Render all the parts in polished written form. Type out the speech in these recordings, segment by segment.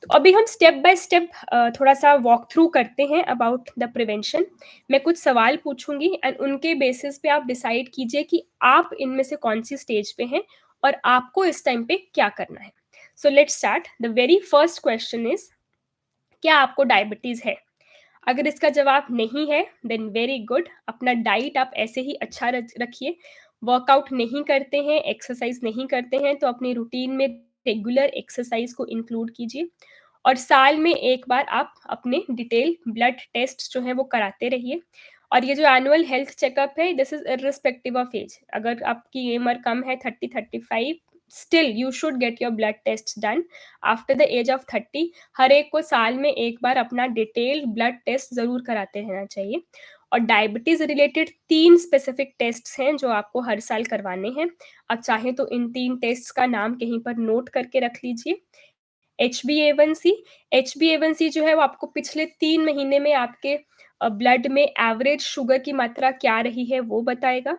तो अभी हम स्टेप बाय स्टेप थोड़ा-सा वॉक थ्रू करते हैं अबाउट द प्रिवेंशन। मैं कुछ सवाल पूछूँगी एंड उनके बेसिस पे आप डिसाइड कीजिए कि आप इनमें से कौन-सी स्टेज पे हैं और आपको इस टाइम पे क्या करना है। So let's start. The very first question is, क्या आपको डायबिटीज़ है? अगर इसका जवाब नहीं है देन वेरी गुड, अपना डाइट आप ऐसे ही अच्छा रखिए। वर्कआउट नहीं करते हैं, एक्सरसाइज नहीं करते हैं तो अपनी रूटीन में रेगुलर एक्सरसाइज को इंक्लूड कीजिए और साल में एक बार आप अपने डिटेल ब्लड टेस्ट जो है वो कराते रहिए। और ये जो एनुअल हेल्थ चेकअप है, this is irrespective of age. अगर आपकी उम्र कम है 30-35, still you should get your blood test done after the age of 30। हर एक को साल में एक बार अपना डिटेल्ड ब्लड टेस्ट ज़रूर कराते रहना चाहिए। और डायबिटीज़ रिलेटेड 3 स्पेसिफिक टेस्ट्स हैं जो आपको हर साल करवाने हैं। आप चाहें तो इन 3 टेस्ट्स का नाम कहीं पर नोट करके रख लीजिए। HbA1c, HbA1c जो है वो आपको पिछले 3 महीने में आपके ब्लड में एवरेज शुगर की मात्रा क्या रही है वो बताएगा।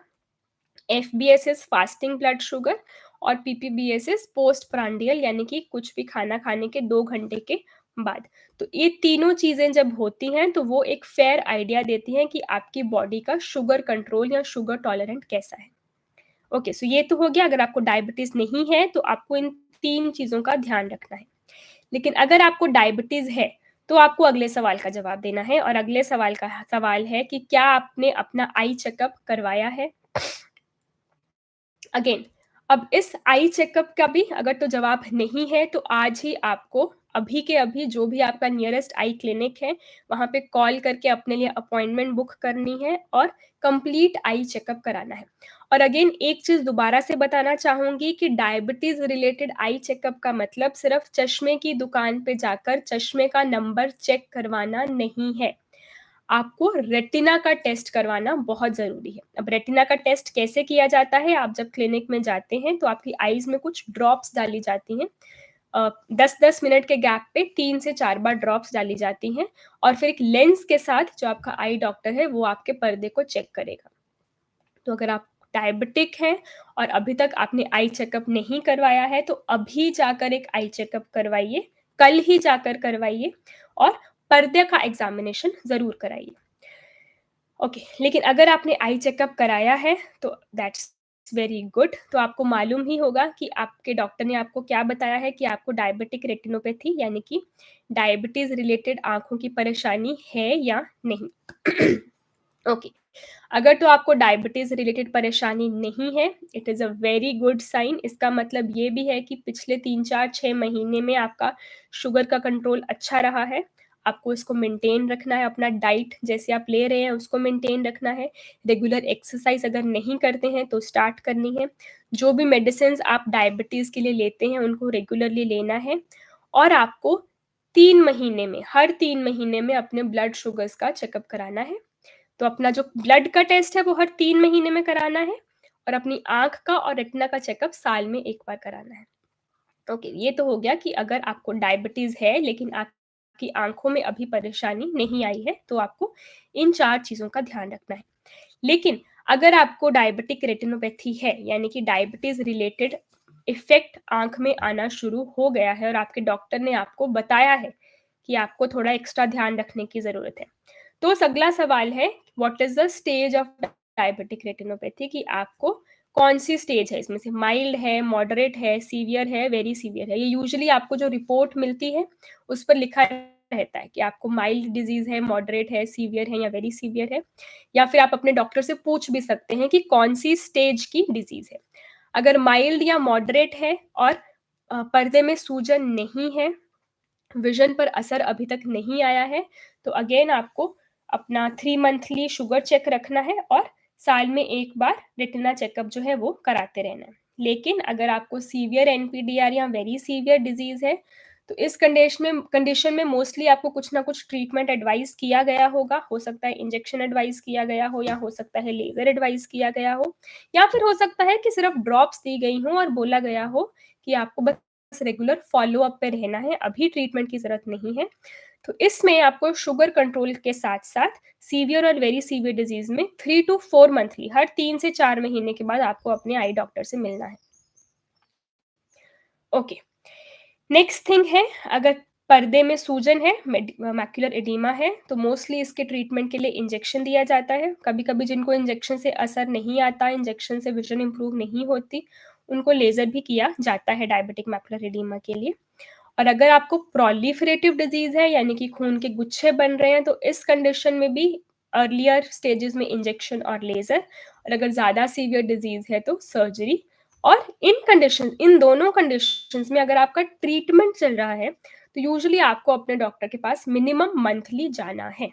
FBS फास्टिंग ब्लड शुगर और PPBS पोस्ट प्रांडियल, यानी कि कुछ भी खाना खाने के 2 घंटे के बाद। तो ये तीनों चीज़ें जब होती हैं तो वो एक फेयर आइडिया देती हैं कि आपकी बॉडी का शुगर कंट्रोल या शुगर टॉलरेंट कैसा है। ओके, सो ये तो हो गया। अगर आपको डायबिटीज़ नहीं है तो आपको इन 3 चीज़ों का ध्यान रखना है। लेकिन अगर आपको डायबिटीज़ है तो आपको अगले सवाल का जवाब देना है और अगले सवाल है कि क्या आपने अपना आई चेकअप करवाया है? अगेन, अब इस आई चेकअप का भी अगर तो जवाब नहीं है तो आज ही आपको अभी के अभी जो भी आपका नियरेस्ट आई क्लिनिक है वहाँ पे कॉल करके अपने लिए अपॉइंटमेंट बुक करनी है और कंप्लीट आई चेकअप कराना है। और अगेन एक चीज़ दोबारा से बताना चाहूँगी कि डायबिटीज़ रिलेटेड आई चेकअप का मतलब सिर्फ चश्मे की दुकान पे जाकर चश्मे का नंबर चेक करवाना नहीं है। आपको रेटिना का टेस्ट करवाना बहुत ज़रूरी है। अब रेटिना का टेस्ट कैसे किया जाता है? आप जब क्लिनिक में जाते हैं तो आपकी आईज़ में कुछ ड्रॉप्स डाली जाती हैं। 10-10 मिनट के गैप पे 3 से 4 बार ड्रॉप्स डाली जाती हैं और फिर एक लेंस के साथ जो आपका आई डॉक्टर है वो आपके पर्दे को चेक करेगा। तो अगर आप डायबिटिक हैं और अभी तक आपने आई चेकअप नहीं करवाया है तो अभी जाकर एक आई चेकअप करवाइए, कल ही जाकर करवाइए और पर्दे का एग्जामिनेशन ज़रूर कराइए। ओके, लेकिन अगर आपने आई चेकअप कराया है तो दैट्स वेरी गुड। तो आपको मालूम ही होगा कि आपके डॉक्टर ने आपको क्या बताया है कि आपको डायबिटिक रेटिनोपैथी यानी कि डायबिटीज़ रिलेटेड आँखों की परेशानी है या नहीं। ओके, अगर तो आपको डायबिटीज़ रिलेटेड परेशानी नहीं है, it is a very good sign. इसका मतलब ये भी है कि पिछले 3-4-6 महीने में आपका शुगर का कंट्रोल अच्छा रहा है। आपको इसको मेंटेन रखना है, अपना डाइट जैसे आप ले रहे हैं उसको मेंटेन रखना है। रेगुलर एक्सरसाइज अगर नहीं करते हैं तो स्टार्ट करनी है। जो भी मेडिसिन्स आप डायबिटीज़ के लिए लेते हैं उनको रेगुलरली लेना है और आपको 3 महीने में, हर 3 महीने में अपने ब्लड शुगर्स का चेकअप कराना है। तो अपना जो ब्लड का टेस्ट है वो हर 3 महीने में कराना है और अपनी आँख का और रेटिना का चेकअप साल में 1 बार कराना है। ओके, ये तो हो गया कि अगर आपको डायबिटीज़ है लेकिन आपकी आँखों में अभी परेशानी नहीं आई है, तो आपको इन 4 चीज़ों का ध्यान रखना है। लेकिन अगर आपको डायबिटिक रेटिनोपैथी है, यानी कि डायबिटीज़ रिलेटेड इफ़ेक्ट आँख में आना शुरू हो गया है और आपके डॉक्टर ने आपको बताया है कि आपको थोड़ा एक्स्ट्रा ध्यान रखने की ज़रूरत है। तो अगला सवाल है, what is the stage of diabetic retinopathy, कि आपको कौन-सी स्टेज है इसमें से? माइल्ड है, मॉडरेट है, सीवियर है, वेरी सीवियर है? ये यूजुअली आपको जो रिपोर्ट मिलती है, उस पर लिखा रहता है कि आपको माइल्ड डिज़ीज़ है, मॉडरेट है, सीवियर है या वेरी सीवियर है। या फिर आप अपने डॉक्टर से पूछ भी सकते हैं कि कौन-सी स्टेज की डिज़ीज़ है। अगर माइल्ड या मॉडरेट है और पर्दे में सूजन नहीं है, विज़न पर असर अभी तक नहीं आया है, तो अगेन आपको अपना 3 मंथली शुगर चेक रखना है और साल में 1 बार रेटिना चेकअप जो है वो कराते रहना है। लेकिन अगर आपको सीवियर एनपीडीआर या वेरी सीवियर डिज़ीज़ है, तो इस कंडीशन में मोस्टली आपको कुछ ना कुछ ट्रीटमेंट एडवाइस किया गया होगा। हो सकता है इंजेक्शन एडवाइस किया गया हो या हो सकता है लेज़र एडवाइस किया गया हो या फिर हो सकता है कि सिर्फ़ ड्रॉप्स दी गई हों और बोला गया हो कि आपको बस रेगुलर फ़ॉलो-अप पे रहना है, अभी ट्रीटमेंट की ज़रूरत नहीं है। तो इसमें आपको शुगर कंट्रोल के साथ-साथ सीवियर और वेरी सीवियर डिज़ीज़ में 3 टू 4 मंथली, हर 3 से 4 महीने के बाद आपको अपने आई डॉक्टर से मिलना है। ओके, नेक्स्ट थिंग है, अगर पर्दे में सूजन है, मैक्युलर एडीमा है, तो मोस्टली इसके ट्रीटमेंट के लिए इंजेक्शन दिया जाता है। कभी-कभी जिनको इंजेक्शन से असर नहीं आता, इंजेक्शन से विज़न इम्प्रूव नहीं होती, उनको लेज़र भी किया जाता है डायबिटिक मैक्युलर एडीमा के लिए। और अगर आपको प्रोलिफरेटिव डिज़ीज़ है, यानी कि खून के गुच्छे बन रहे हैं, तो इस कंडीशन में भी अर्लियर स्टेजेस में इंजेक्शन और लेज़र, और अगर ज़्यादा सीवियर डिज़ीज़ है तो सर्जरी। और इन दोनों कंडीशंस में अगर आपका ट्रीटमेंट चल रहा है, तो यूजुअली आपको अपने डॉक्टर के पास मिनिमम मंथली जाना है,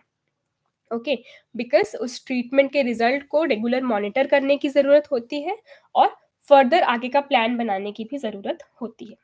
ओके? बिकॉज़ उस ट्रीटमेंट के रिज़ल्ट को रेगुलर मॉनिटर करने की ज़रूरत होती है और फर्दर आगे का प्लान बनाने की भी ज़रूरत होती है।